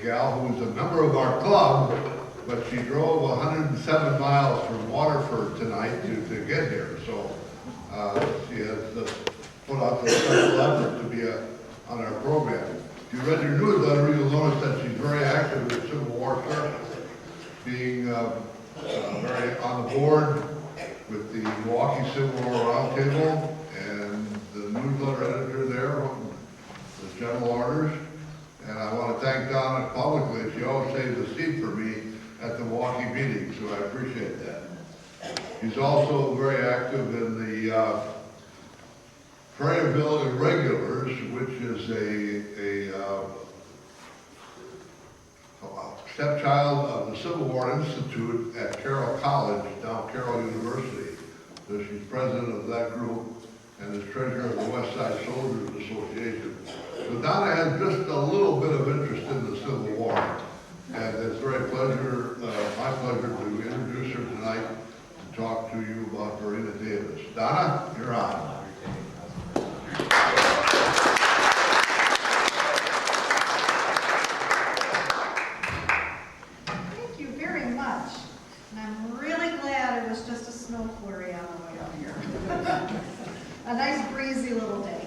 gal who was a member of our club, but she drove 107 miles from Waterford tonight to get here. So she has put out the special effort to be on our program. If you read your newsletter, you'll notice that she's very active in the Civil War service, being very on the board with the Milwaukee Civil War Roundtable and the newsletter editor there on the general orders. And I want to thank Donna publicly. She always saves a seat for me at the Milwaukee meeting, so I appreciate that. She's also very active in the Prairieville Irregulars, which is a stepchild of the Civil War Institute at Carroll College, now Carroll University. So she's president of that group and is treasurer of the West Side Soldiers Association. So Donna has just a little bit of interest in the Civil War. And it's very my pleasure to introduce her tonight and talk to you about Verena Davis. Donna, you're on. Thank you very much. And I'm really glad it was just a snow flurry on the way up here. A nice breezy little day.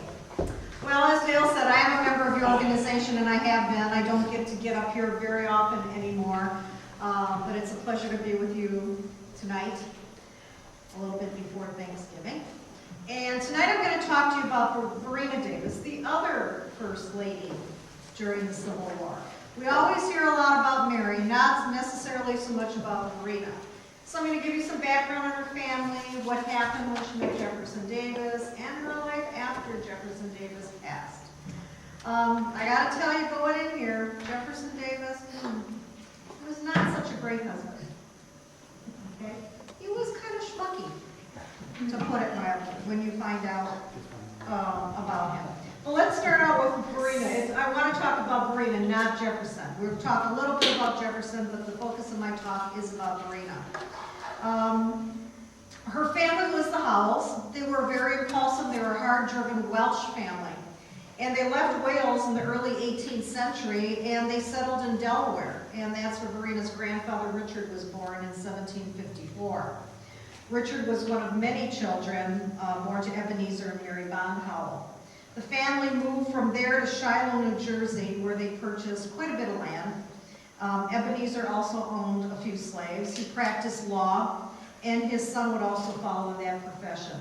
Well, as Dale said, I am a member of your organization, and I have been. I don't get up here very often anymore, but it's a pleasure to be with you tonight, a little bit before Thanksgiving. And tonight I'm going to talk to you about Verena Davis, the other First Lady during the Civil War. We always hear a lot about Mary, not necessarily so much about Verena. So I'm going to give you some background on her family, what happened when she met Jefferson Davis, and her life after Jefferson Davis passed. I got to tell you, going in here, Jefferson Davis was not such a great husband. Okay? He was kind of schmucky, to put it mildly, when you find out about him. Well, let's start out with Verena. I want to talk about Verena, not Jefferson. We'll talk a little bit about Jefferson, but the focus of my talk is about Verena. Her family was the Howells. They were very impulsive. They were a hard-driven Welsh family. And they left Wales in the early 18th century, and they settled in Delaware. And that's where Verena's grandfather, Richard, was born in 1754. Richard was one of many children born to Ebenezer and Mary Bond Howell. The family moved from there to Shiloh, New Jersey, where they purchased quite a bit of land. Ebenezer also owned a few slaves. He practiced law, and his son would also follow that profession.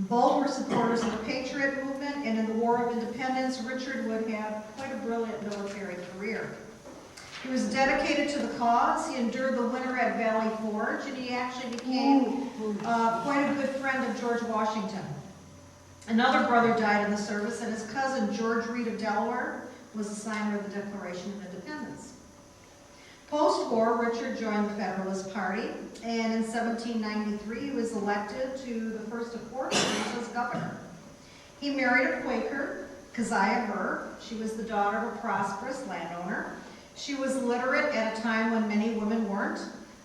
Both were supporters of the Patriot movement, and in the War of Independence, Richard would have quite a brilliant military career. He was dedicated to the cause. He endured the winter at Valley Forge, and he actually became quite a good friend of George Washington. Another brother died in the service, and his cousin, George Reed of Delaware, was the signer of the Declaration of Independence. Post-war, Richard joined the Federalist Party, and in 1793 he was elected to the first of 4 terms as governor. He married a Quaker, Keziah Burr. She was the daughter of a prosperous landowner. She was literate at a time when many women weren't,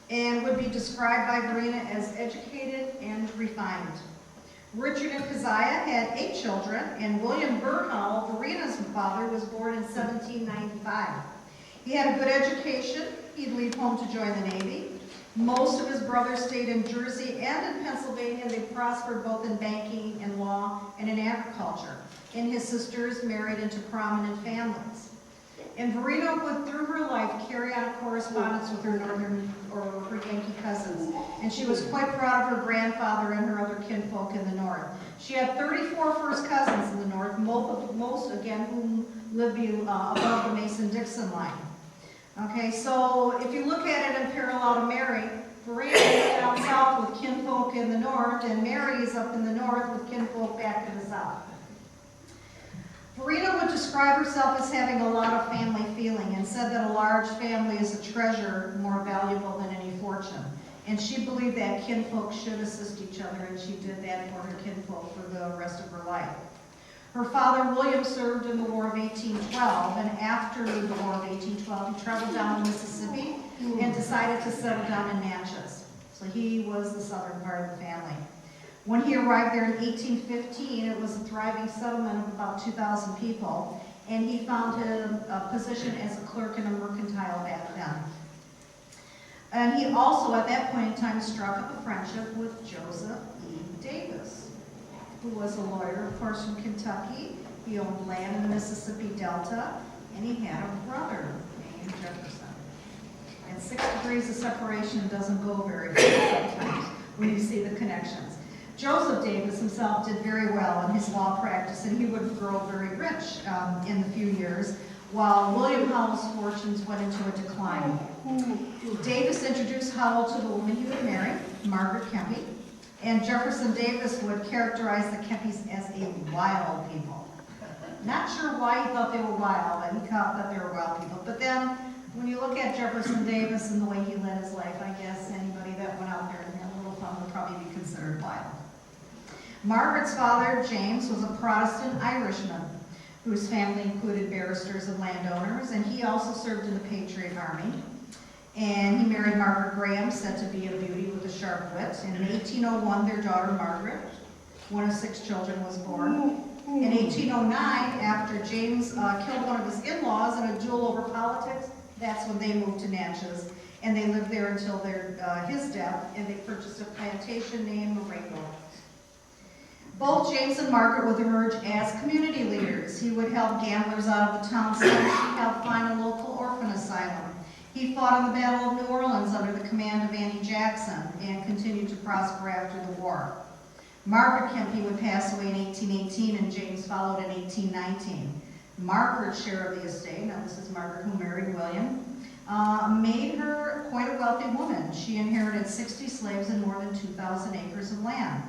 and would be described by Verena as educated and refined. Richard and Keziah had 8 children, and William Burr Howell, Verena's father, was born in 1795. He had a good education. He'd leave home to join the Navy. Most of his brothers stayed in Jersey and in Pennsylvania. They prospered both in banking and law and in agriculture. And his sisters married into prominent families. And Verena would, through her life, carry on a correspondence with her northern or her Yankee cousins. And she was quite proud of her grandfather and her other kinfolk in the north. She had 34 first cousins in the north, most again, whom lived above the Mason-Dixon line. Okay, so if you look at it in parallel to Mary, Verena is down south with kinfolk in the north, and Mary is up in the north with kinfolk back in the south. Verena would describe herself as having a lot of family feeling and said that a large family is a treasure more valuable than any fortune. And she believed that kinfolk should assist each other, and she did that for her kinfolk for the rest of her life. Her father, William, served in the War of 1812, and after the War of 1812, he traveled down to Mississippi and decided to settle down in Natchez. So he was the southern part of the family. When he arrived there in 1815, it was a thriving settlement of about 2,000 people, and he found a position as a clerk in a mercantile back then. And he also, at that point in time, struck up a friendship with Joseph E. Davis, who was a lawyer, of course, from Kentucky. He owned land in the Mississippi Delta, and he had a brother named Jefferson. And 6 degrees of separation doesn't go very far sometimes when you see the connections. Joseph Davis himself did very well in his law practice, and he would grow very rich in the few years, while William Howell's fortunes went into a decline. Davis introduced Howell to the woman he would marry, Margaret Kempe, and Jefferson Davis would characterize the Kempes as a wild people. Not sure why he thought they were wild, but he thought they were wild people. But then, when you look at Jefferson Davis and the way he led his life, I guess anybody that went out there and had a little fun would probably be considered wild. Margaret's father, James, was a Protestant Irishman whose family included barristers and landowners, and he also served in the Patriot Army. And he married Margaret Graham, said to be a beauty with a sharp wit. And in 1801, their daughter Margaret, one of 6 children, was born. In 1809, after James killed one of his in-laws in a duel over politics, that's when they moved to Natchez. And they lived there until his death, and they purchased a plantation named Marengo. Both James and Margaret would emerge as community leaders. He would help gamblers out of the town center. He helped find a local orphan asylum. He fought in the Battle of New Orleans under the command of Andy Jackson and continued to prosper after the war. Margaret Kempe would pass away in 1818, and James followed in 1819. Margaret's share of the estate, now this is Margaret who married William, made her quite a wealthy woman. She inherited 60 slaves and more than 2,000 acres of land.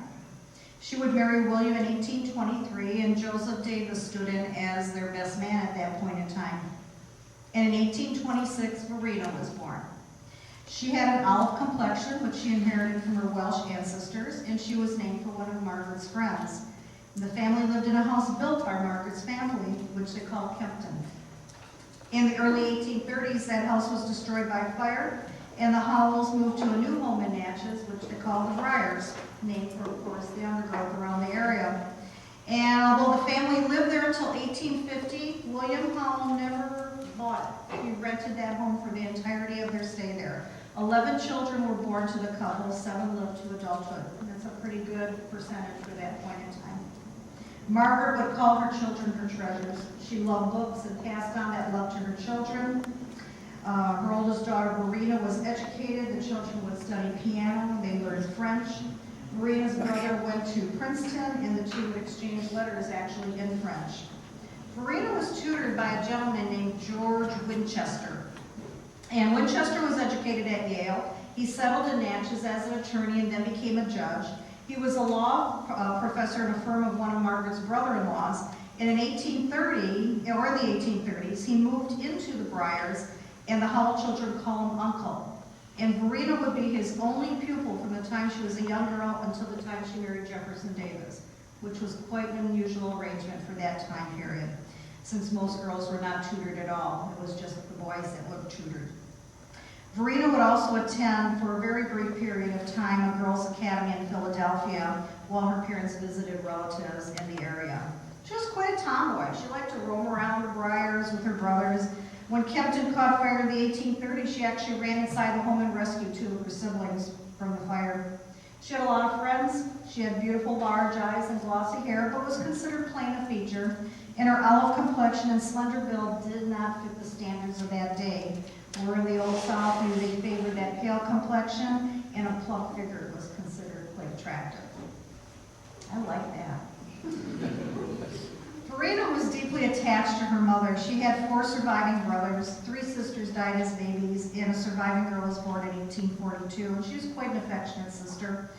She would marry William in 1823, and Joseph Davis stood in as their best man at that point in time. And in 1826, Verena was born. She had an olive complexion, which she inherited from her Welsh ancestors, and she was named for one of Margaret's friends. The family lived in a house built by Margaret's family, which they called Kempton. In the early 1830s, that house was destroyed by fire, and the Howells moved to a new home in Natchez, which they called the Briars, named for, of course, the undergrowth around the area. And although the family lived there until 1850, William Howell never bought it. He rented that home for the entirety of their stay there. 11 children were born to the couple, 7 lived to adulthood. And that's a pretty good percentage for that point in time. Margaret would call her children her treasures. She loved books and passed on that love to her children. Her oldest daughter, Verena, was educated. The children would study piano. They learned French. Verena's brother went to Princeton, and the two would exchange letters actually in French. Verena was tutored by a gentleman named George Winchester. And Winchester was educated at Yale. He settled in Natchez as an attorney and then became a judge. He was a law professor in a firm of one of Margaret's brother-in-laws. And in 1830, or in the 1830s, he moved into the Briars, and the Howell children call him Uncle. And Verena would be his only pupil from the time she was a young girl until the time she married Jefferson Davis, which was quite an unusual arrangement for that time period, since most girls were not tutored at all. It was just the boys that were tutored. Verena would also attend, for a very brief period of time, a girls' academy in Philadelphia while her parents visited relatives in the area. She was quite a tomboy. She liked to roam around the Briars with her brothers. When Kempton caught fire in the 1830s, she actually ran inside the home and rescued 2 of her siblings from the fire. She had a lot of friends. She had beautiful large eyes and glossy hair, but was considered plain of feature, and her olive complexion and slender build did not fit the standards of that day, where in the Old South they favored that pale complexion, and a plump figure was considered quite attractive. I like that. Verena was deeply attached to her mother. She had 4 surviving brothers, 3 sisters died as babies, and a surviving girl was born in 1842, and she was quite an affectionate sister.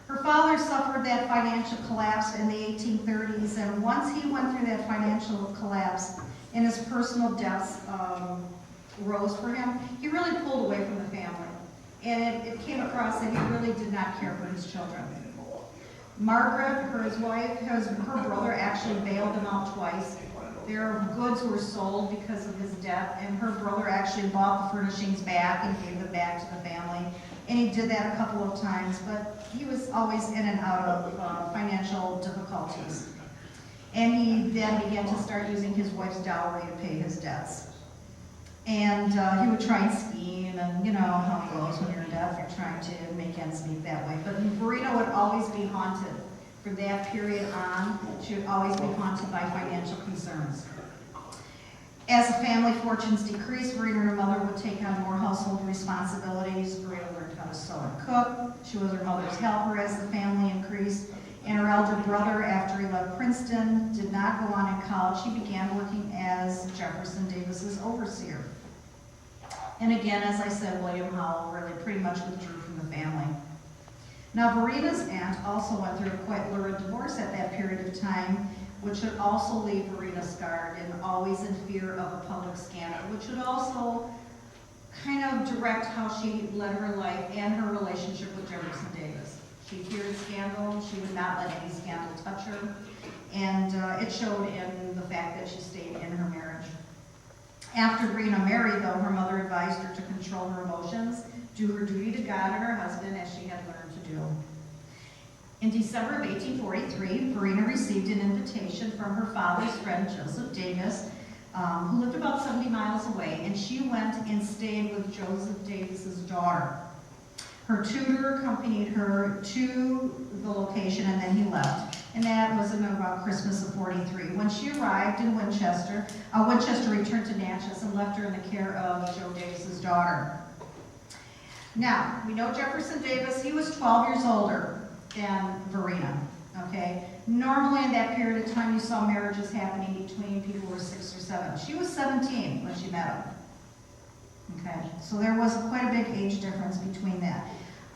Her father suffered that financial collapse in the 1830s, and once he went through that financial collapse and his personal debts rose for him, he really pulled away from the family. And it came across that he really did not care for his children. Margaret, his wife, her brother actually bailed him out twice. Their goods were sold because of his death, and her brother actually bought the furnishings back and gave them back to the family. And he did that a couple of times, but he was always in and out of financial difficulties. And he then began to start using his wife's dowry to pay his debts. And he would try and scheme, and you know how it goes when you're in debt, you're trying to make ends meet that way. But Verena would always be haunted. From that period on, she would always be haunted by financial concerns. As the family fortunes decreased, Verena and her mother would take on more household responsibilities. Verena learned how to sew and cook. She was her mother's helper as the family increased. And her elder brother, after he left Princeton, did not go on in college. He began working as Jefferson Davis's overseer. And again, as I said, William Howell really pretty much withdrew from the family. Now, Verena's aunt also went through a quite lurid divorce at that period of time, which would also leave Verena scarred and always in fear of a public scandal, which would also kind of direct how she led her life and her relationship with Jefferson Davis. She feared scandal. She would not let any scandal touch her. And it showed in the fact that she stayed in her marriage. After Verena married, though, her mother advised her to control her emotions, do her duty to God and her husband as she had learned to do. In December of 1843, Verena received an invitation from her father's friend, Joseph Davis, who lived about 70 miles away, and she went and stayed with Joseph Davis's daughter. Her tutor accompanied her to the location, and then he left. And that was in about Christmas of 43. When she arrived in Winchester, Winchester returned to Natchez and left her in the care of Joe Davis's daughter. Now, we know Jefferson Davis, he was 12 years older than Verena, okay? Normally in that period of time, you saw marriages happening between people who were 6 or 7. She was 17 when she met him. Okay, so there was quite a big age difference between that.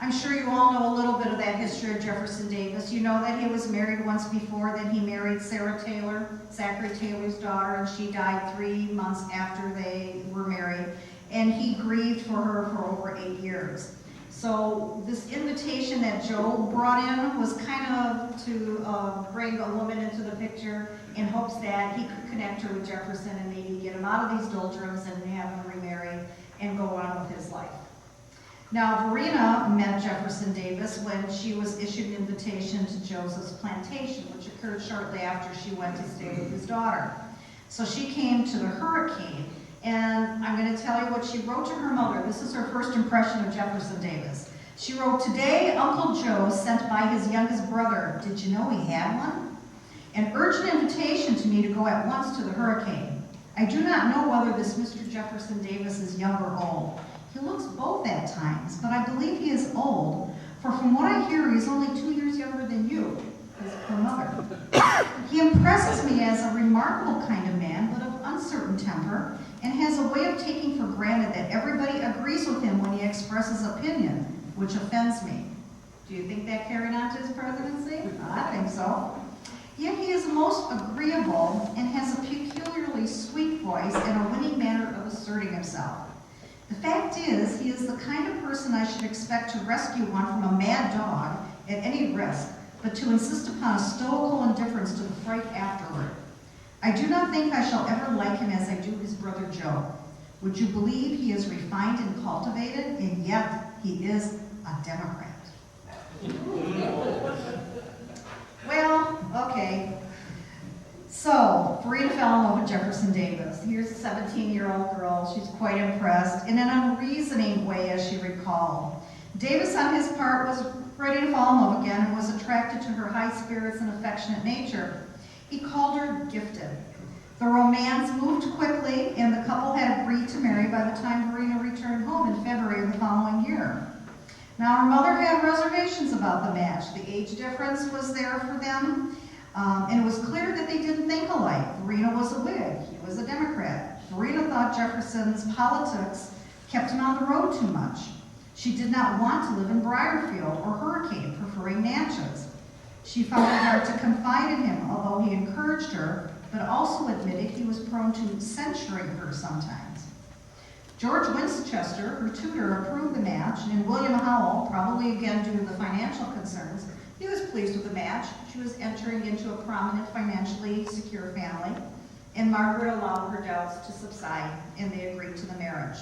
I'm sure you all know a little bit of that history of Jefferson Davis. You know that he was married once before, then he married Sarah Taylor, Zachary Taylor's daughter, and she died 3 months after they were married. And he grieved for her for over 8 years. So this invitation that Joe brought in was kind of to bring a woman into the picture in hopes that he could connect her with Jefferson and maybe get him out of these doldrums and have him remarry and go on with his life. Now, Verena met Jefferson Davis when she was issued an invitation to Joseph's plantation, which occurred shortly after she went to stay with his daughter. So she came to the hurricane, and I'm going to tell you what she wrote to her mother. This is her first impression of Jefferson Davis. She wrote, "Today, Uncle Joe sent by his youngest brother. Did you know he had one? An urgent invitation to me to go at once to the hurricane. I do not know whether this Mr. Jefferson Davis is young or old. He looks both at times, but I believe he is old, for from what I hear, he is only 2 years younger than you," her mother. "He impresses me as a remarkable kind of man, but of uncertain temper, and has a way of taking for granted that everybody agrees with him when he expresses opinion, which offends me." Do you think that carried on to his presidency? I think so. "Yet he is most agreeable and has a peculiarly sweet voice and a winning manner of asserting himself. The fact is, he is the kind of person I should expect to rescue one from a mad dog at any risk, but to insist upon a stoical indifference to the fright afterward. I do not think I shall ever like him as I do his brother Joe. Would you believe he is refined and cultivated, and yet he is a Democrat?" Well, okay. So, Verena fell in love with Jefferson Davis. Here's a 17-year-old girl. She's quite impressed, in an unreasoning way, as she recalled. Davis, on his part, was ready to fall in love again and was attracted to her high spirits and affectionate nature. He called her gifted. The romance moved quickly, and the couple had agreed to marry by the time Verena returned home in February of the following year. Now, her mother had reservations about the match. The age difference was there for them, and it was clear that they didn't think alike. Verena was a Whig, he was a Democrat. Verena thought Jefferson's politics kept him on the road too much. She did not want to live in Briarfield or Hurricane, preferring Natchez. She found it hard to confide in him, although he encouraged her, but also admitted he was prone to censuring her sometimes. George Winchester, her tutor, approved the match, and William Howell, probably again due to the financial concerns, he was pleased with the match. She was entering into a prominent, financially secure family, and Margaret allowed her doubts to subside, and they agreed to the marriage.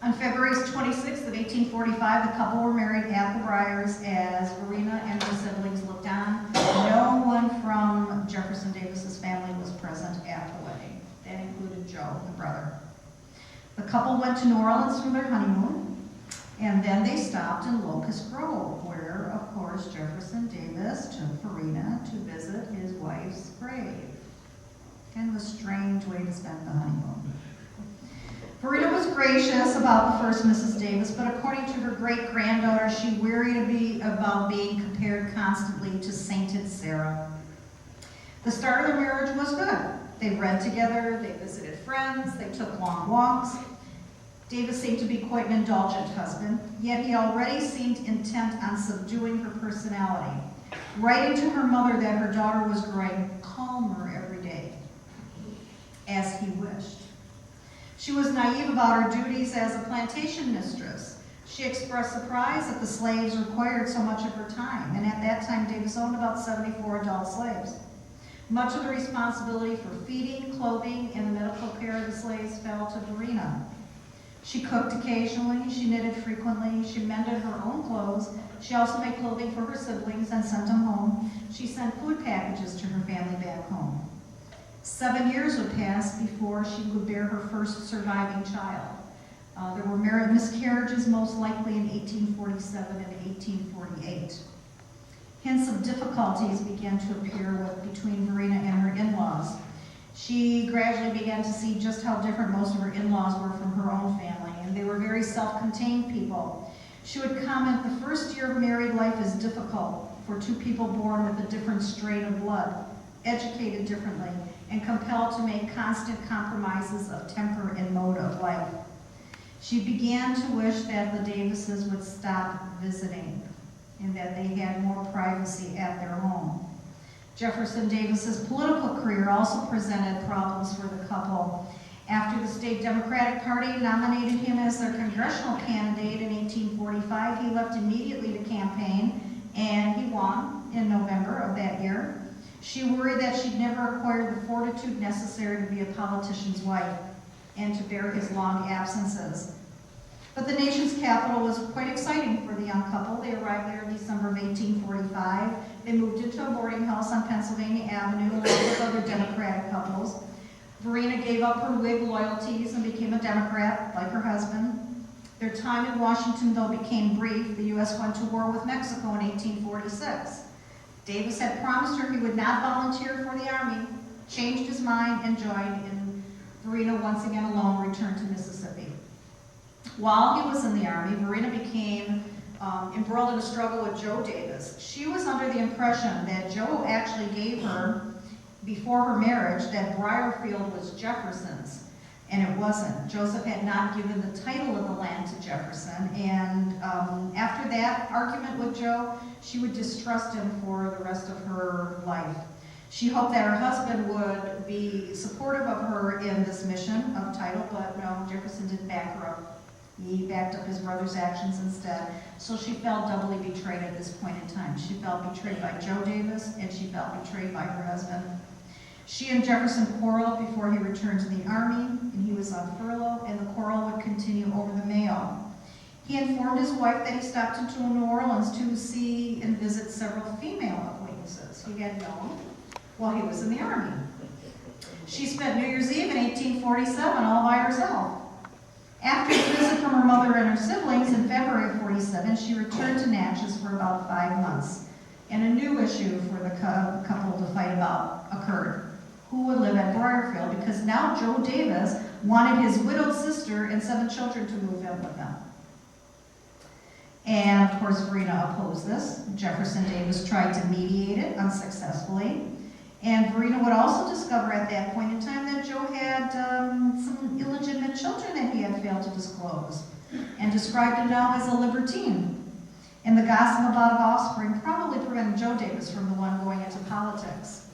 On February 26th of 1845, the couple were married at the Briars as Verena and her siblings looked on. No one from Jefferson Davis's family was present at the wedding. That included Joe, the brother. The couple went to New Orleans for their honeymoon, and then they stopped in Locust Grove, where, of course, Jefferson Davis took Verena to visit his wife's grave. Kind of a strange way to spend the honeymoon. Verena was gracious about the first Mrs. Davis, but according to her great-granddaughter, she worried about being compared constantly to sainted Sarah. The start of their marriage was good. They read together, they visited friends, they took long walks. Davis seemed to be quite an indulgent husband, yet he already seemed intent on subduing her personality, writing to her mother that her daughter was growing calmer every day, as he wished. She was naive about her duties as a plantation mistress. She expressed surprise that the slaves required so much of her time, and at that time Davis owned about 74 adult slaves. Much of the responsibility for feeding, clothing, and the medical care of the slaves fell to Verena. She cooked occasionally, she knitted frequently, she mended her own clothes. She also made clothing for her siblings and sent them home. She sent food packages to her family back home. 7 years would pass before she would bear her first surviving child. There were miscarriages, most likely in 1847 and 1848. Hints of difficulties began to appear between Verena and her in-laws. She gradually began to see just how different most of her in-laws were from her own family, and they were very self-contained people. She would comment, "The first year of married life is difficult for two people born with a different strain of blood, educated differently, and compelled to make constant compromises of temper and mode of life." She began to wish that the Davises would stop visiting and that they had more privacy at their home. Jefferson Davis's political career also presented problems for the couple. After the state Democratic Party nominated him as their congressional candidate in 1845, he left immediately to campaign, and he won in November of that year. She worried that she'd never acquired the fortitude necessary to be a politician's wife and to bear his long absences. But the nation's capital was quite exciting for the young couple. They arrived there in December of 1845. They moved into a boarding house on Pennsylvania Avenue along with other Democratic couples. Verena gave up her Whig loyalties and became a Democrat, like her husband. Their time in Washington, though, became brief. The U.S. went to war with Mexico in 1846. Davis had promised her he would not volunteer for the Army, changed his mind, and joined, and Verena, once again alone, returned to Mississippi. While he was in the Army, Verena became embroiled in a struggle with Joe Davis. She was under the impression that Joe actually gave her, before her marriage, that Briarfield was Jefferson's, and it wasn't. Joseph had not given the title of the land to Jefferson, and after that argument with Joe, she would distrust him for the rest of her life. She hoped that her husband would be supportive of her in this mission of title, but no, Jefferson didn't back her up. He backed up his brother's actions instead. So she felt doubly betrayed at this point in time. She felt betrayed by Joe Davis, and she felt betrayed by her husband. She and Jefferson quarreled before he returned to the Army, and he was on furlough, and the quarrel would continue over the mail. He informed his wife that he stopped into New Orleans to see and visit several female acquaintances he had known while he was in the Army. She spent New Year's Eve in 1847 all by herself. After a visit from her mother and her siblings in February of 47, she returned to Natchez for about 5 months, and a new issue for the couple to fight about occurred. Who would live at Briarfield? Because now Joe Davis wanted his widowed sister and 7 children to move in with them. And of course, Verena opposed this. Jefferson Davis tried to mediate it unsuccessfully. And Verena would also discover at that point in time that Joe had some illegitimate children that he had failed to disclose, and described him now as a libertine. And the gossip about offspring probably prevented Joe Davis from the one going into politics.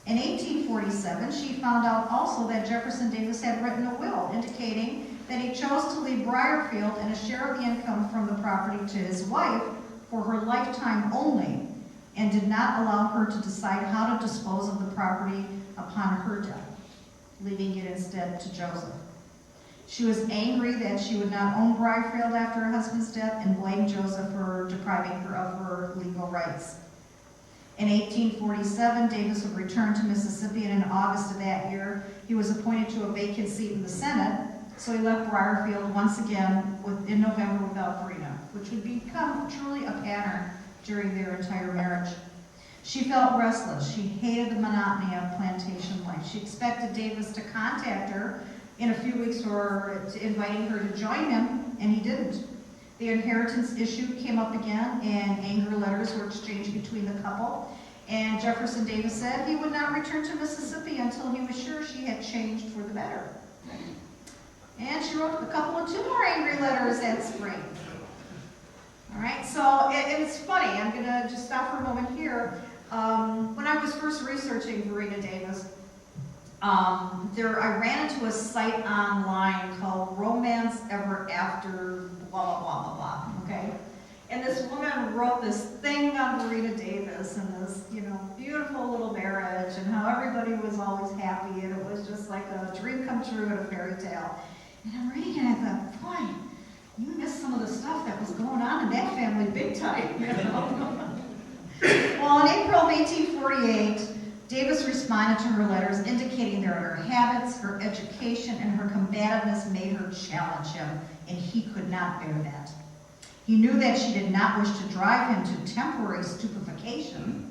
In 1847, she found out also that Jefferson Davis had written a will indicating that he chose to leave Briarfield and a share of the income from the property to his wife for her lifetime only, and did not allow her to decide how to dispose of the property upon her death, leaving it instead to Joseph. She was angry that she would not own Briarfield after her husband's death and blamed Joseph for depriving her of her legal rights. In 1847, Davis would return to Mississippi, and in August of that year, he was appointed to a vacant seat in the Senate, so he left Briarfield once again in November without Verena, which would become truly a pattern during their entire marriage. She felt restless. She hated the monotony of plantation life. She expected Davis to contact her in a few weeks or inviting her to join him, and he didn't. The inheritance issue came up again, and angry letters were exchanged between the couple. And Jefferson Davis said he would not return to Mississippi until he was sure she had changed for the better. And she wrote the couple of 2 more angry letters that spring. All right, so it's funny. I'm going to just stop for a moment here. When I was first researching Verena Davis, I ran into a site online called Romance Ever After blah, blah, blah, blah, blah, okay? And this woman wrote this thing on Verena Davis and this, beautiful little marriage and how everybody was always happy and it was just like a dream come true and a fairy tale. And I'm reading it and I thought, boy, you missed some of the stuff that was going on in that family big time, Well, in April of 1848, Davis responded to her letters indicating that her habits, her education, and her combativeness made her challenge him, and he could not bear that. He knew that she did not wish to drive him to temporary stupefaction,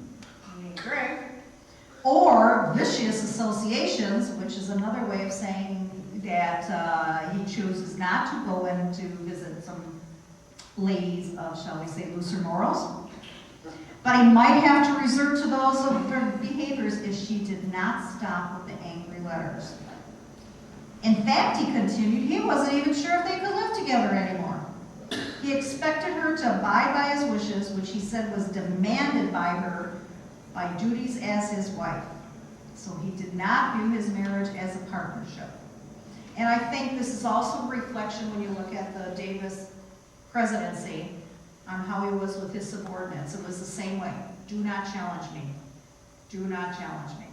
or vicious associations, which is another way of saying that he chooses not to go in to visit some ladies of, shall we say, looser morals. But he might have to resort to those of her behaviors if she did not stop with the angry letters. In fact, he continued, he wasn't even sure if they could live together anymore. He expected her to abide by his wishes, which he said was demanded by her by duties as his wife. So he did not view his marriage as a partnership. And I think this is also a reflection when you look at the Davis presidency on how he was with his subordinates. It was the same way. Do not challenge me. Do not challenge me.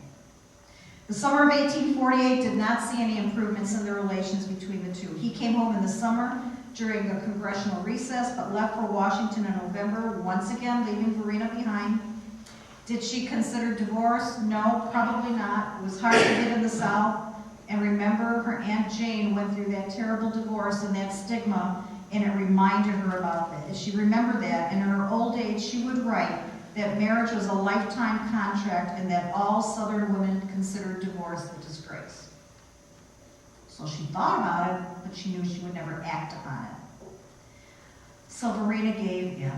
The summer of 1848 did not see any improvements in the relations between the two. He came home in the summer during a congressional recess, but left for Washington in November, once again leaving Verena behind. Did she consider divorce? No, probably not. It was hard to live in the South. And remember, her Aunt Jane went through that terrible divorce and that stigma, and it reminded her about that. She remembered that, and in her old age, she would write that marriage was a lifetime contract and that all Southern women considered divorce a disgrace. So she thought about it, but she knew she would never act upon it. So Verena gave in.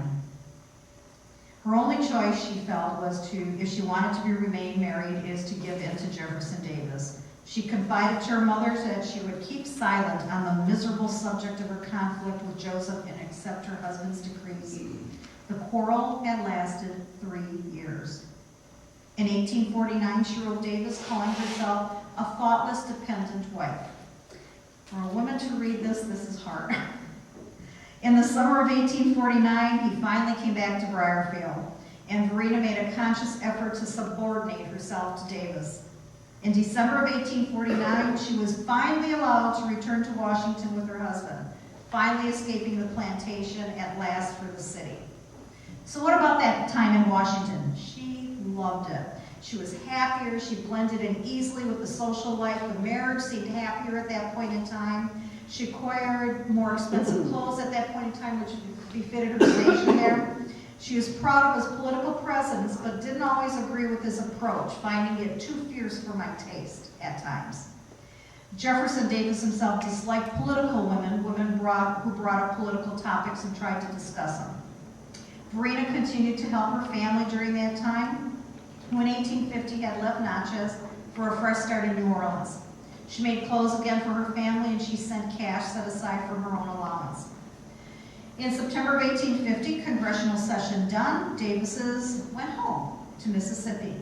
Her only choice, she felt, was to, if she wanted to remain married, is to give in to Jefferson Davis. She confided to her mother that she would keep silent on the miserable subject of her conflict with Joseph and accept her husband's decrees. The quarrel had lasted 3 years. In 1849, she wrote Davis, calling herself a thoughtless, dependent wife. For a woman to read this is hard. In the summer of 1849, he finally came back to Briarfield, and Verena made a conscious effort to subordinate herself to Davis. In December of 1849, she was finally allowed to return to Washington with her husband, finally escaping the plantation at last for the city. So what about that time in Washington? She loved it. She was happier, she blended in easily with the social life, the marriage seemed happier at that point in time. She acquired more expensive clothes at that point in time, which befitted her station there. She was proud of his political presence, but didn't always agree with his approach, finding it too fierce for my taste at times. Jefferson Davis himself disliked political women who brought up political topics and tried to discuss them. Verena continued to help her family during that time, who in 1850 had left Natchez for a fresh start in New Orleans. She made clothes again for her family, and she sent cash set aside from her own allowance. In September of 1850, congressional session done, Davis went home to Mississippi,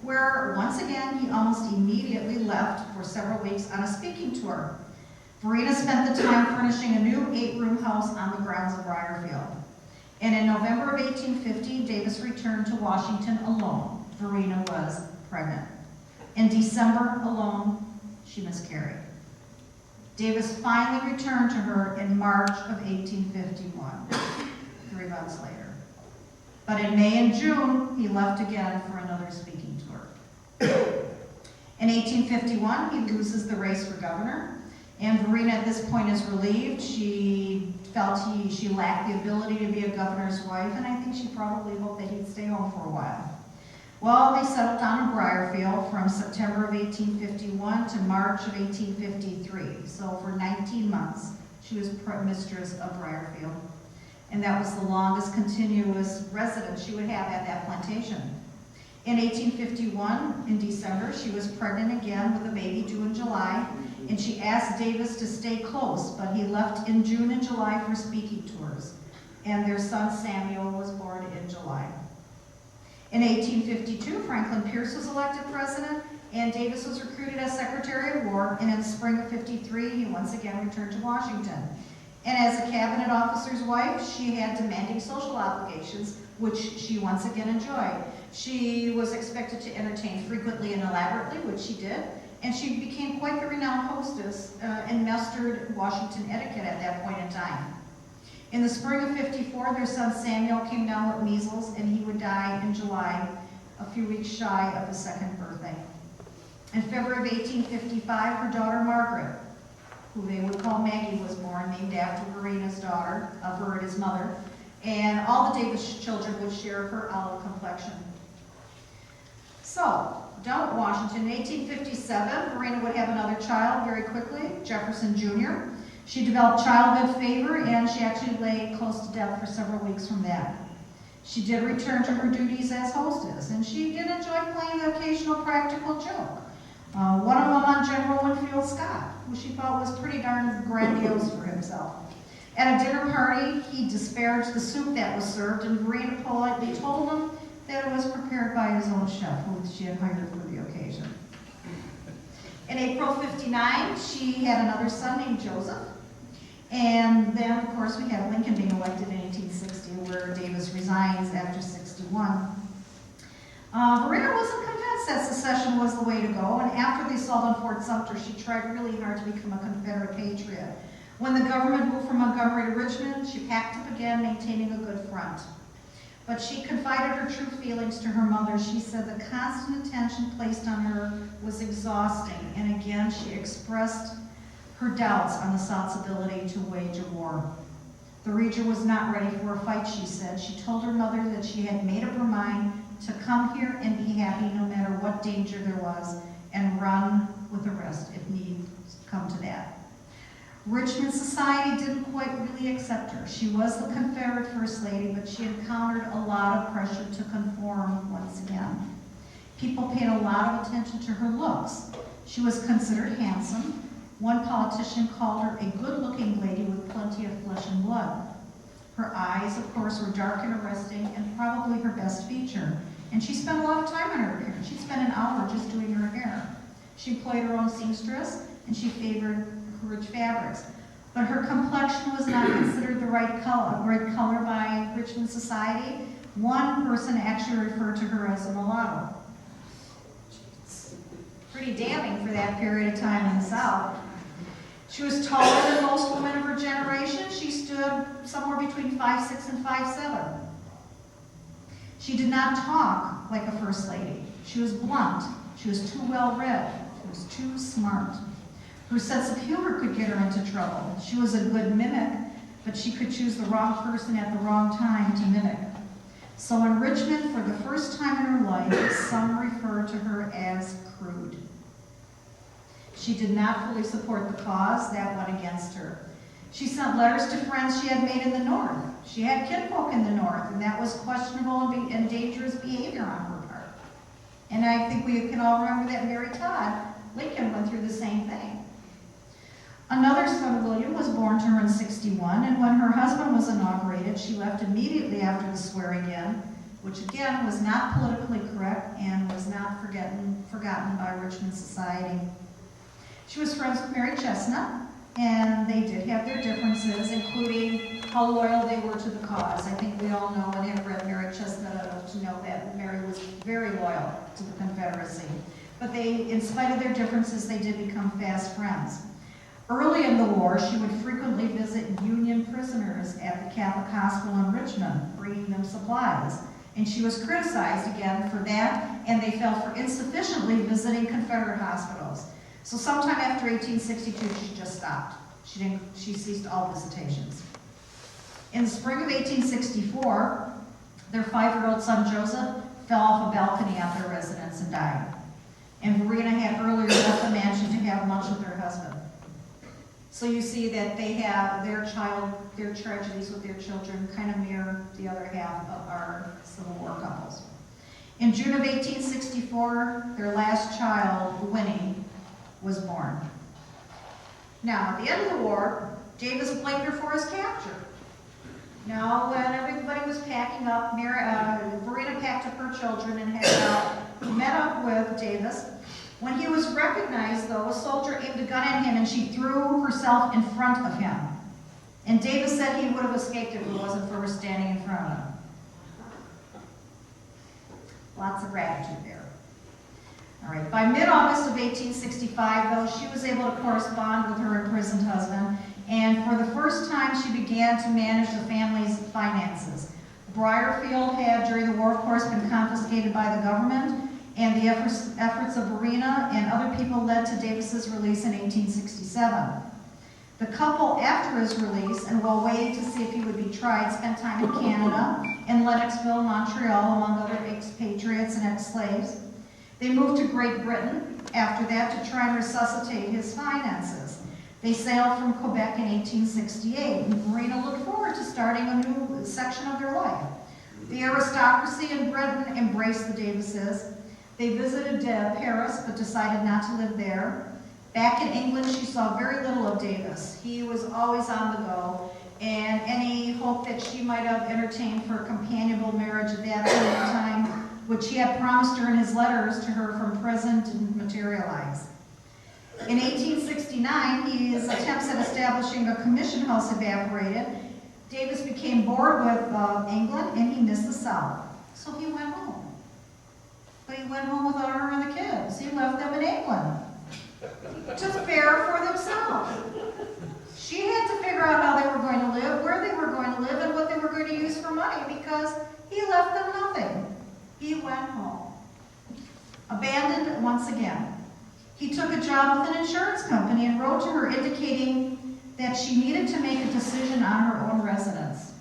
where once again he almost immediately left for several weeks on a speaking tour. Verena spent the time furnishing a new 8-room house on the grounds of Briarfield. And in November of 1850, Davis returned to Washington alone. Verena was pregnant. In December alone, she miscarried. Davis finally returned to her in March of 1851, 3 months later. But in May and June, he left again for another speaking tour. In 1851, he loses the race for governor, and Verena at this point is relieved. She felt she lacked the ability to be a governor's wife, and I think she probably hoped that he'd stay home for a while. Well, they settled down in Briarfield from September of 1851 to March of 1853. So for 19 months, she was mistress of Briarfield. And that was the longest continuous residence she would have at that plantation. In 1851, in December, she was pregnant again with a baby due in July, and she asked Davis to stay close, but he left in June and July for speaking tours. And their son Samuel was born in July. In 1852, Franklin Pierce was elected president, and Davis was recruited as Secretary of War, and in the spring of '53, he once again returned to Washington. And as a cabinet officer's wife, she had demanding social obligations, which she once again enjoyed. She was expected to entertain frequently and elaborately, which she did, and she became quite the renowned hostess and mastered Washington etiquette at that point in time. In the spring of '54, their son Samuel came down with measles, and he would die in July, a few weeks shy of his second birthday. In February of 1855, her daughter Margaret, who they would call Maggie, was born, named after Verena's daughter, Verena's mother, and all the Davis children would share her olive complexion. So, down at Washington, in 1857, Verena would have another child very quickly, Jefferson Jr. She developed childbed fever, and she actually lay close to death for several weeks from that. She did return to her duties as hostess, and she did enjoy playing the occasional practical joke. One of them on General Winfield Scott, who she thought was pretty darn grandiose for himself. At a dinner party, he disparaged the soup that was served, and Verena politely told him that it was prepared by his own chef, who she had hired for the occasion. In April '59, she had another son named Joseph. And then, of course, we had Lincoln being elected in 1860, where Davis resigns after 61. Verena wasn't convinced that secession was the way to go, and after the assault on Fort Sumter, she tried really hard to become a Confederate patriot. When the government moved from Montgomery to Richmond, she packed up again, maintaining a good front. But she confided her true feelings to her mother. She said the constant attention placed on her was exhausting, and again, she expressed her doubts on the South's ability to wage a war. The region was not ready for a fight, she said. She told her mother that she had made up her mind to come here and be happy no matter what danger there was, and run with the rest if need come to that. Richmond society didn't quite really accept her. She was the Confederate First Lady, but she encountered a lot of pressure to conform once again. People paid a lot of attention to her looks. She was considered handsome. One politician called her a good-looking lady with plenty of flesh and blood. Her eyes, of course, were dark and arresting, and probably her best feature. And she spent a lot of time on her hair. She spent an hour just doing her hair. She employed her own seamstress, and she favored rich fabrics. But her complexion was not considered the right color by Richmond society. One person actually referred to her as a mulatto. Pretty damning for that period of time in the South. She was taller than most women of her generation. She stood somewhere between 5'6" and 5'7". She did not talk like a first lady. She was blunt. She was too well-read. She was too smart. Her sense of humor could get her into trouble. She was a good mimic, but she could choose the wrong person at the wrong time to mimic. So in Richmond, for the first time in her life, some referred to her as crude. She did not fully support the cause. That went against her. She sent letters to friends she had made in the North. She had kinfolk in the North, and that was questionable and dangerous behavior on her part. And I think we can all remember that Mary Todd Lincoln went through the same thing. Another son, William, was born to her in '61, and when her husband was inaugurated, she left immediately after the swearing-in, which again was not politically correct and was not forgotten by Richmond society. She was friends with Mary Chestnut, and they did have their differences, including how loyal they were to the cause. I think we all know and have read Mary Chestnut enough to know that Mary was very loyal to the Confederacy. But they, in spite of their differences, they did become fast friends. Early in the war, she would frequently visit Union prisoners at the Catholic Hospital in Richmond, bringing them supplies. And she was criticized again for that, and they felt for insufficiently visiting Confederate hospitals. So sometime after 1862, she just stopped. She ceased all visitations. In the spring of 1864, their 5-year-old son Joseph fell off a balcony at their residence and died. And Verena had earlier left the mansion to have lunch with her husband. So you see that they have their tragedies with their children kind of mirror the other half of our Civil War couples. In June of 1864, their last child, Winnie, was born. Now, at the end of the war, Davis blamed her for his capture. Now, when everybody was packing up, Verena packed up her children and met up with Davis. When he was recognized, though, a soldier aimed a gun at him and she threw herself in front of him. And Davis said he would have escaped if it wasn't for her standing in front of him. Lots of gratitude there. All right, by mid-August of 1865, though, she was able to correspond with her imprisoned husband, and for the first time, she began to manage the family's finances. Briarfield had, during the war, of course, been confiscated by the government, and the efforts of Verena and other people led to Davis's release in 1867. The couple, after his release, and while waiting to see if he would be tried, spent time in Canada, in Lennoxville, Montreal, among other expatriates and ex-slaves. They moved to Great Britain after that to try and resuscitate his finances. They sailed from Quebec in 1868, and Verena looked forward to starting a new section of their life. The aristocracy in Britain embraced the Davises. They visited Paris, but decided not to live there. Back in England, she saw very little of Davis. He was always on the go, and any hope that she might have entertained for a companionable marriage at that point in time, which he had promised her in his letters to her from prison, didn't materialize. In 1869, his attempts at establishing a commission house evaporated. Davis became bored with England, and he missed the South. So he went home. But he went home without her and the kids. He left them in England to fare for themselves. She had to figure out how they were going to live, where they were going to live, and what they were going to use for money, because he left them nothing. He went home. Abandoned once again. He took a job with an insurance company and wrote to her indicating that she needed to make a decision on her own residence.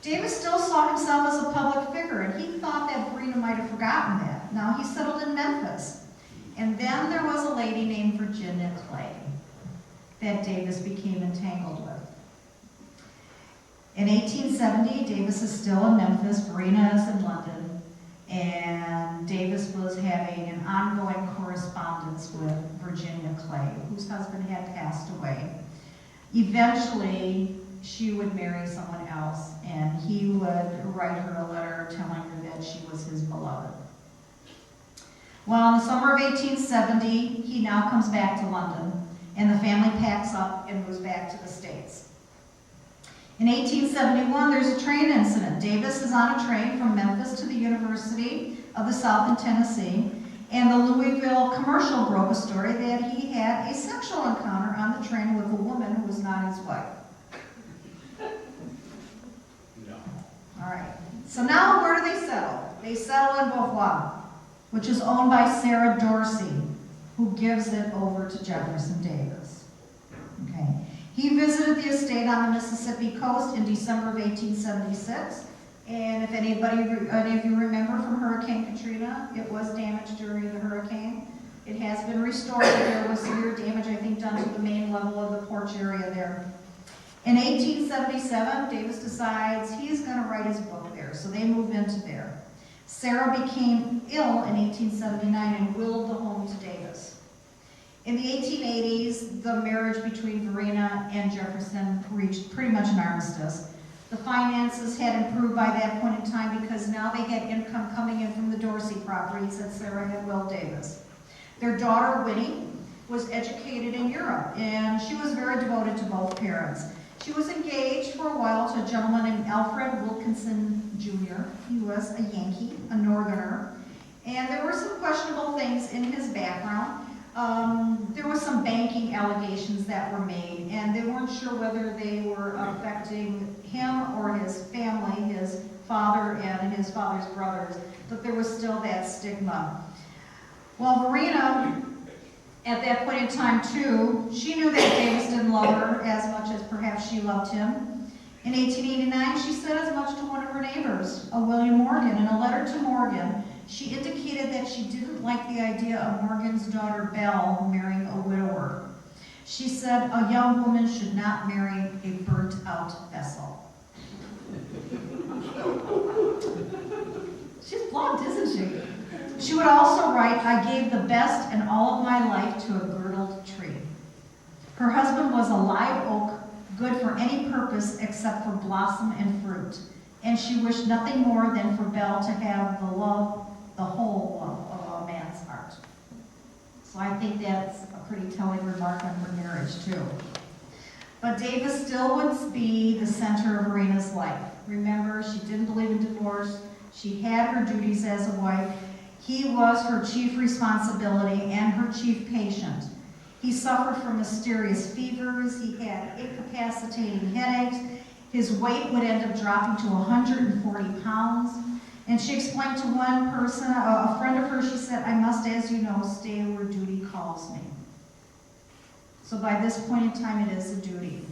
Davis still saw himself as a public figure, and he thought that Verena might have forgotten that. Now he settled in Memphis. And then there was a lady named Virginia Clay that Davis became entangled with. In 1870, Davis is still in Memphis, Verena is in London, and Davis was having an ongoing correspondence with Virginia Clay, whose husband had passed away. Eventually, she would marry someone else, and he would write her a letter telling her that she was his beloved. Well, in the summer of 1870, he now comes back to London, and the family packs up and moves back to the States. In 1871, there's a train incident. Davis is on a train from Memphis to the University of the South in Tennessee, and the Louisville Commercial broke a story that he had a sexual encounter on the train with a woman who was not his wife. No. All right. So now where do they settle? They settle in Beauvoir, which is owned by Sarah Dorsey, who gives it over to Jefferson Davis. Okay. He visited the estate on the Mississippi coast in December of 1876. And if any of you remember from Hurricane Katrina, it was damaged during the hurricane. It has been restored, but there was severe damage, I think, done to the main level of the porch area there. In 1877, Davis decides he's going to write his book there, so they move into there. Sarah became ill in 1879 and willed the home to Davis. In the 1880s, the marriage between Verena and Jefferson reached pretty much an armistice. The finances had improved by that point in time because now they had income coming in from the Dorsey properties that Sarah had willed Davis. Their daughter, Winnie, was educated in Europe, and she was very devoted to both parents. She was engaged for a while to a gentleman named Alfred Wilkinson, Jr. He was a Yankee, a Northerner, and there were some questionable things in his background. there was some banking allegations that were made, and they weren't sure whether they were affecting him or his family, his father and his father's brothers, but there was still that stigma. Well, Verena, at that point in time too, she knew that Davis didn't love her as much as perhaps she loved him. In 1889, she said as much to one of her neighbors, a William Morgan. In a letter to Morgan, she indicated that she didn't like the idea of Morgan's daughter Belle marrying a widower. She said a young woman should not marry a burnt-out vessel. She's blunt, isn't she? She would also write, I gave the best in all of my life to a girdled tree. Her husband was a live oak, good for any purpose except for blossom and fruit. And she wished nothing more than for Belle to have the love, the whole love of a man's heart. So I think that's a pretty telling remark on her marriage too. But Davis still would be the center of Verena's life. Remember, she didn't believe in divorce. She had her duties as a wife. He was her chief responsibility and her chief patient. He suffered from mysterious fevers. He had incapacitating headaches. His weight would end up dropping to 140 pounds. And she explained to one person, a friend of hers, she said, I must, as you know, stay where duty calls me. So by this point in time, it is a duty.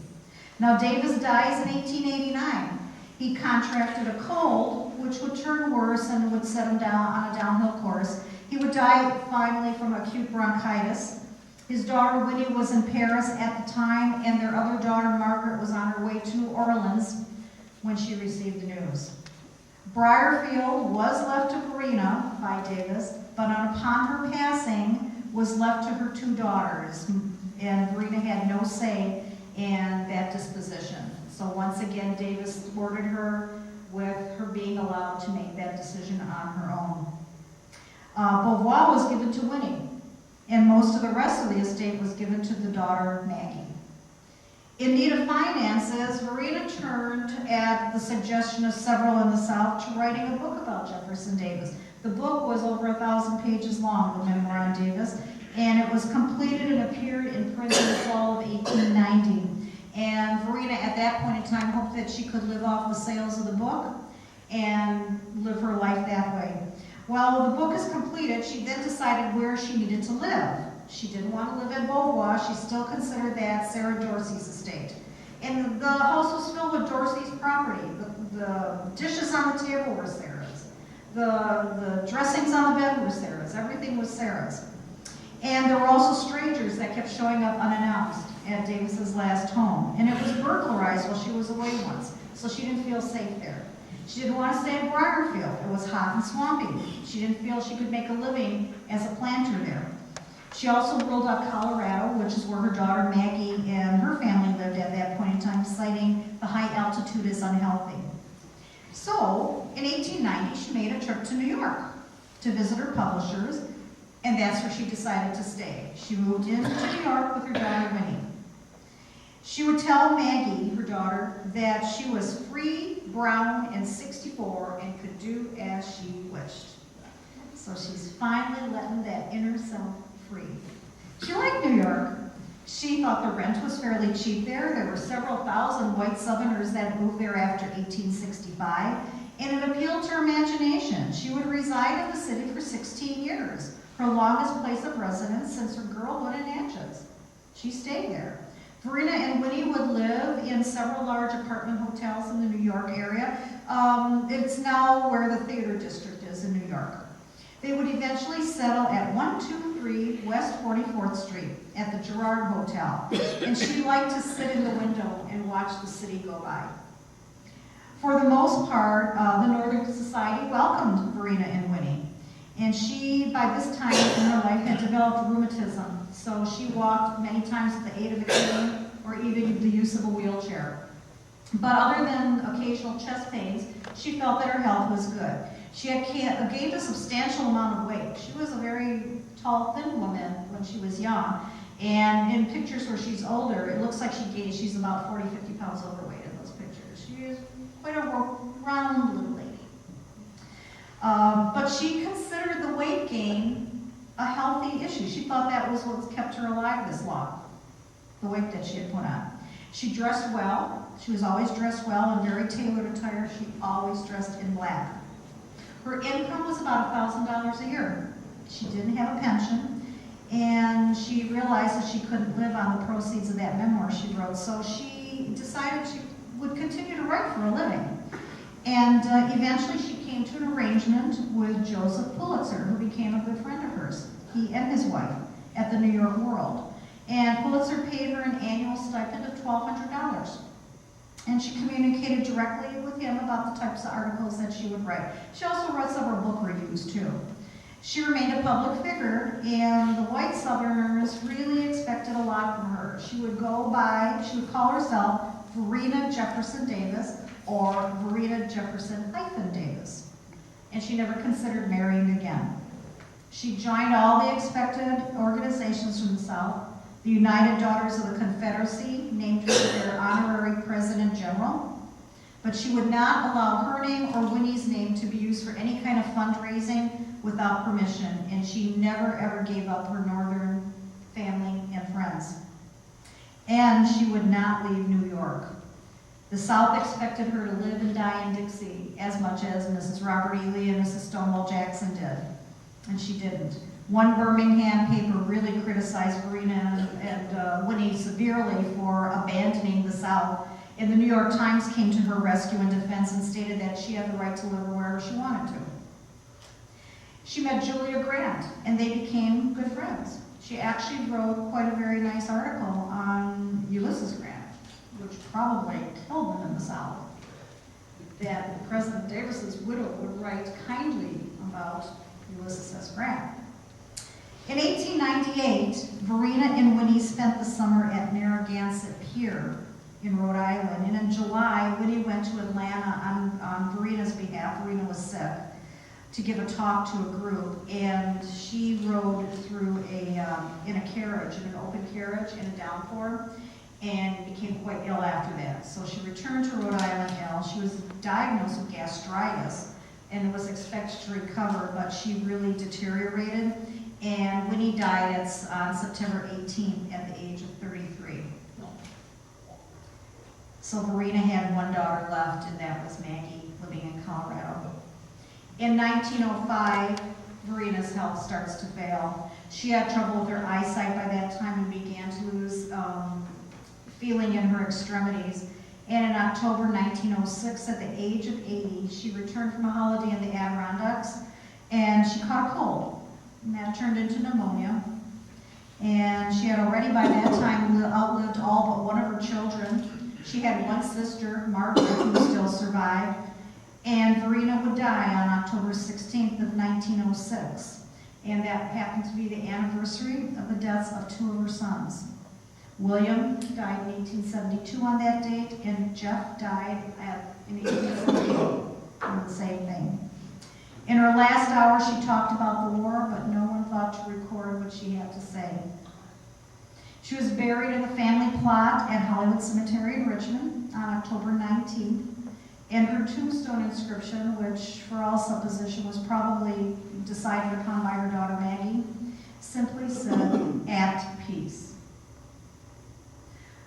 Now, Davis dies in 1889. He contracted a cold, which would turn worse and would set him down on a downhill course. He would die finally from acute bronchitis. His daughter Winnie was in Paris at the time, and their other daughter Margaret was on her way to New Orleans when she received the news. Briarfield was left to Verena by Davis, but upon her passing was left to her two daughters, and Verena had no say in that disposition. So once again, Davis thwarted her with her being allowed to make that decision on her own. Beauvoir was given to Winnie, and most of the rest of the estate was given to the daughter Maggie. In need of finances, Verena turned at the suggestion of several in the South to writing a book about Jefferson Davis. The book was over 1,000 pages long, the memoir on Davis, and it was completed and appeared in print in the fall of 1890. And Verena, at that point in time, hoped that she could live off the sales of the book and live her life that way. Well, the book is completed, she then decided where she needed to live. She didn't want to live at Beauvoir. She still considered that Sarah Dorsey's estate. And the house was filled with Dorsey's property. The dishes on the table were Sarah's. The dressings on the bed were Sarah's. Everything was Sarah's. And there were also strangers that kept showing up unannounced at Davis's last home. And it was burglarized while she was away once, so she didn't feel safe there. She didn't want to stay in Briarfield. It was hot and swampy. She didn't feel she could make a living as a planter there. She also ruled out Colorado, which is where her daughter Maggie and her family lived at that point in time, citing the high altitude as unhealthy. So, in 1890, she made a trip to New York to visit her publishers, and that's where she decided to stay. She moved into New York with her daughter Winnie. She would tell Maggie, her daughter, that she was free, brown, and 64, and could do as she wished. So she's finally letting that inner self free. She liked New York. She thought the rent was fairly cheap there. There were several thousand white Southerners that moved there after 1865, and it appealed to her imagination. She would reside in the city for 16 years, her longest place of residence since her girlhood in Natchez. She stayed there. Verena and Winnie would live in several large apartment hotels in the New York area. It's now where the theater district is in New York. They would eventually settle at 123 West 44th Street at the Girard Hotel, and she liked to sit in the window and watch the city go by. For the most part, the Northern Society welcomed Verena and Winnie, and she, by this time in her life, had developed rheumatism, so she walked many times with the aid of a cane or even the use of a wheelchair. But other than occasional chest pains, she felt that her health was good. She had gained a substantial amount of weight. She was a very tall, thin woman when she was young. And in pictures where she's older, it looks like she's about 40, 50 pounds overweight in those pictures. She is quite a round little lady. But she considered the weight gain a healthy issue. She thought that was what kept her alive this long, the weight that she had put on. She dressed well. She was always dressed well in very tailored attire. She always dressed in black. Her income was about $1,000 a year. She didn't have a pension, and she realized that she couldn't live on the proceeds of that memoir she wrote, so she decided she would continue to write for a living. And eventually she came to an arrangement with Joseph Pulitzer, who became a good friend of hers, he and his wife, at the New York World. And Pulitzer paid her an annual stipend of $1,200. And she communicated directly with him about the types of articles that she would write. She also wrote several book reviews, too. She remained a public figure, and the white Southerners really expected a lot from her. She would call herself Verena Jefferson Davis, or Verena Jefferson-Davis. And she never considered marrying again. She joined all the expected organizations from the South. The United Daughters of the Confederacy named her their honorary president general. But she would not allow her name or Winnie's name to be used for any kind of fundraising without permission, and she never ever gave up her northern family and friends. And she would not leave New York. The South expected her to live and die in Dixie as much as Mrs. Robert E. Lee and Mrs. Stonewall Jackson did, and she didn't. One Birmingham paper really criticized Verena and Winnie severely for abandoning the South, and the New York Times came to her rescue and defense and stated that she had the right to live wherever she wanted to. She met Julia Grant, and they became good friends. She actually wrote quite a very nice article on Ulysses Grant, which probably killed them in the South, that President Davis's widow would write kindly about Ulysses S. Grant. In 1898, Verena and Winnie spent the summer at Narragansett Pier in Rhode Island, and in July, Winnie went to Atlanta on Verena's behalf. Verena was sick, to give a talk to a group, and she rode through in a carriage, in an open carriage in a downpour, and became quite ill after that. So she returned to Rhode Island ill. She was diagnosed with gastritis and was expected to recover, but she really deteriorated, and Winnie died on September 18th at the age of 33. So Verena had one daughter left, and that was Maggie, living in Colorado. In 1905, Verena's health starts to fail. She had trouble with her eyesight by that time and began to lose feeling in her extremities. And in October 1906, at the age of 80, she returned from a holiday in the Adirondacks, and she caught a cold. And that turned into pneumonia. And she had already by that time outlived all but one of her children. She had one sister, Margaret, who still survived. And Verena would die on October 16th of 1906. And that happened to be the anniversary of the deaths of two of her sons. William died in 1872 on that date, and Jeff died in 1872 on the same thing. In her last hour, she talked about the war, but no one thought to record what she had to say. She was buried in the family plot at Hollywood Cemetery in Richmond on October 19th. And her tombstone inscription, which for all supposition was probably decided upon by her daughter Maggie, simply said, "At peace."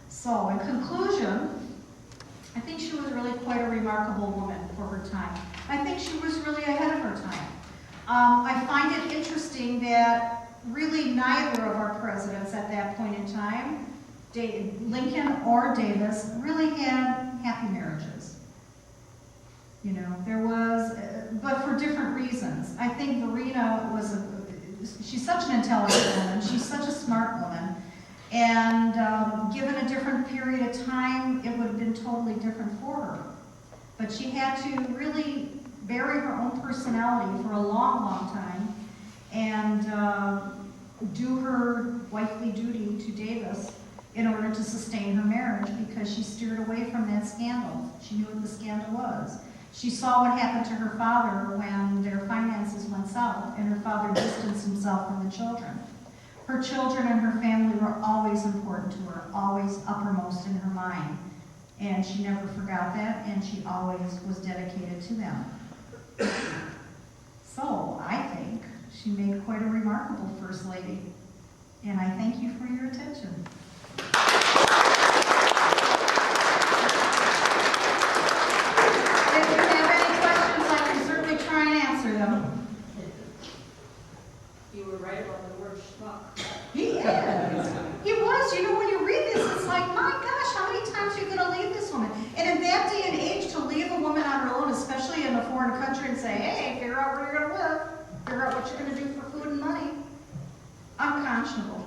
So in conclusion, I think she was really quite a remarkable woman for her time. I think she was really ahead of her time. I find it interesting that really neither of our presidents at that point in time, Lincoln or Davis, really had happy marriages. You know, there was, but for different reasons. I think Verena she's such an intelligent woman, she's such a smart woman, and given a different period of time, it would have been totally different for her. But she had to really bury her own personality for a long, long time, and do her wifely duty to Davis in order to sustain her marriage, because she steered away from that scandal. She knew what the scandal was. She saw what happened to her father when their finances went south, and her father distanced himself from the children. Her children and her family were always important to her, always uppermost in her mind. And she never forgot that, and she always was dedicated to them. So I think She made quite a remarkable First Lady. And I thank you for your attention. If you have any questions, I can certainly try and answer them. You were right about the word schmuck. He is. He was. You know, when you read this, it's like, my gosh, how many times are you going to leave this woman? And in that day and age, to leave a woman on her own, especially in a foreign country, and say, hey, figure out where you're going to live, figure out what you're going to do for food and money, unconscionable.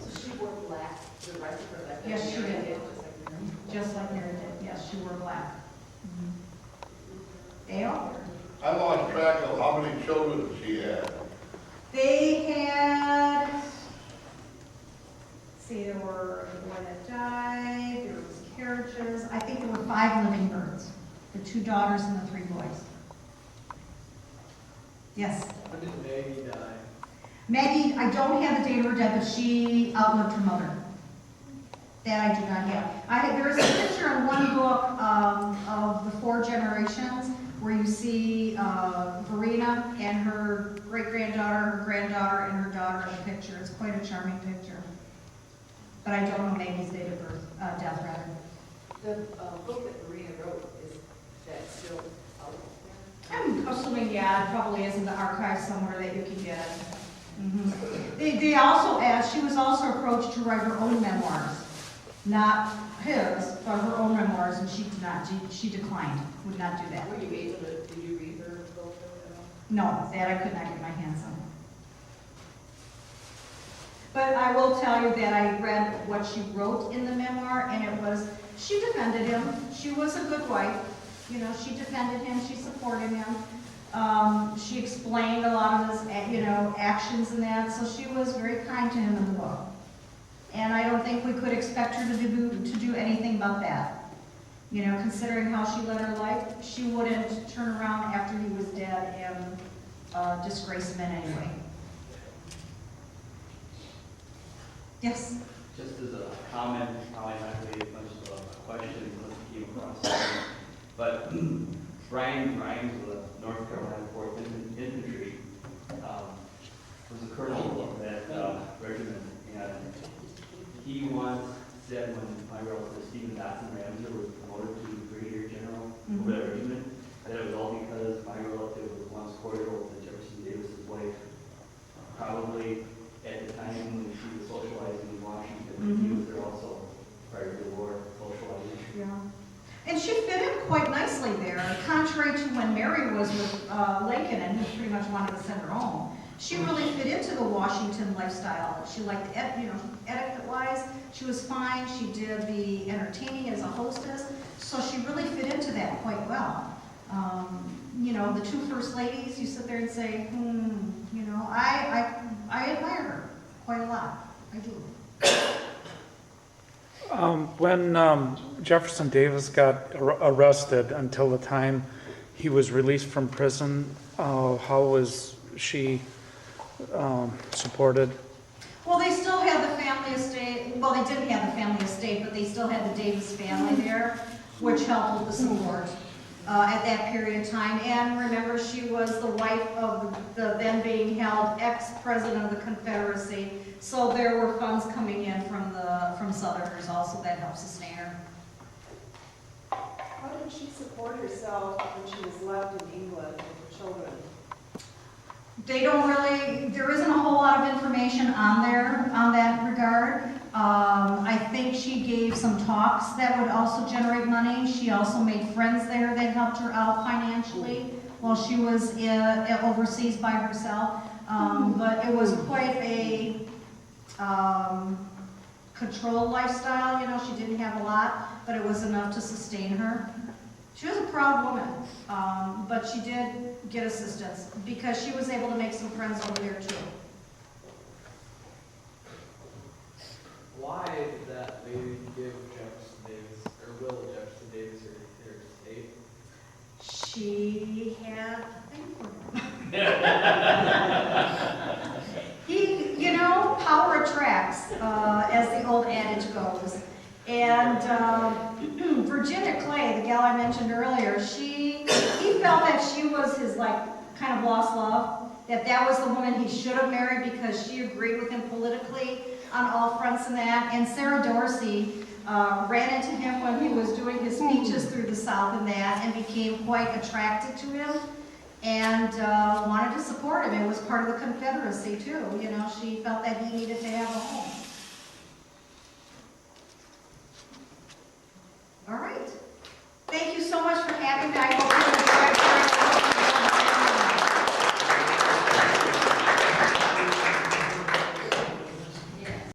So she wore black the rest of her life. Yes, she Mary did. just like Mary. Just like Mary did. Yes, she wore black. Dale? I lost track of how many children she had. They had, see, there were the one that died, there was carriages. I think there were 5 living birds, the 2 daughters and the 3 boys. Yes? When did Maggie die? Maggie, I don't have the date of her death, but she outlived her mother. That I do not have. There is a picture in one book of the 4 generations where you see Verena and her great-granddaughter, her granddaughter, and her daughter in the picture. It's quite a charming picture. But I don't know Maggie's date of birth, death rather. The book that Verena wrote, is that still out there? I'm assuming, yeah, it probably is in the archive somewhere that you can get it. They also asked, she was also approached to write her own memoirs. Not his, but her own memoirs, and she did not. She declined, would not do that. Were you able to, did you read her book at all? No, that I could not get my hands on. But I will tell you that I read what she wrote in the memoir, and it was, she defended him. She was a good wife. You know, she defended him, she supported him. She explained a lot of his, actions and that, so she was very kind to him in the book. And I don't think we could expect her to do anything but that. You know, considering how she led her life, she wouldn't turn around after he was dead and disgrace him in any way. Is Just as a comment, probably not really much of a question, unless it came across. But Brian's with the North Carolina 4th Infantry, was a colonel of that regiment, and he once said when my relative Stephen Dotson Ramsey was promoted to brigadier general over that regiment, that it was all because my relative was once cordial to Jefferson Davis's wife. Probably at the time when she was socializing in Washington, he was there also prior to the war, socializing. Yeah. And she fit in quite nicely there, contrary to when Mary was with Lincoln and he pretty much wanted to send her home. She really fit into the Washington lifestyle. She liked, etiquette-wise, she was fine. She did the entertaining as a hostess, so she really fit into that quite well. The 2 first ladies, you sit there and say, I admire her quite a lot. I do. When Jefferson Davis got arrested until the time he was released from prison, how was she supported? Well, they still had the family estate. Well, they didn't have the family estate, but they still had the Davis family there, which helped with the support at that period of time. And remember, she was the wife of the then being held ex-president of the Confederacy. So there were funds coming in from Southerners also that helped sustain her. How did she support herself when she was left in England with the children? There isn't a whole lot of information on that regard. I think she gave some talks that would also generate money. She also made friends there that helped her out financially while she was overseas by herself. But it was quite a controlled lifestyle. She didn't have a lot, but it was enough to sustain her. She was a proud woman, but she did get assistance because she was able to make some friends over there too. Why did that lady give Jefferson Davis, or will Jefferson Davis, her estate? She had a thing for him. Power attracts, as the old adage goes. And Virginia Clay, the gal I mentioned earlier, he felt that she was his kind of lost love, that that was the woman he should have married because she agreed with him politically on all fronts and that. And Sarah Dorsey ran into him when he was doing his speeches through the South and that, and became quite attracted to him and wanted to support him. It was part of the Confederacy too. You know, she felt that he needed to have a home.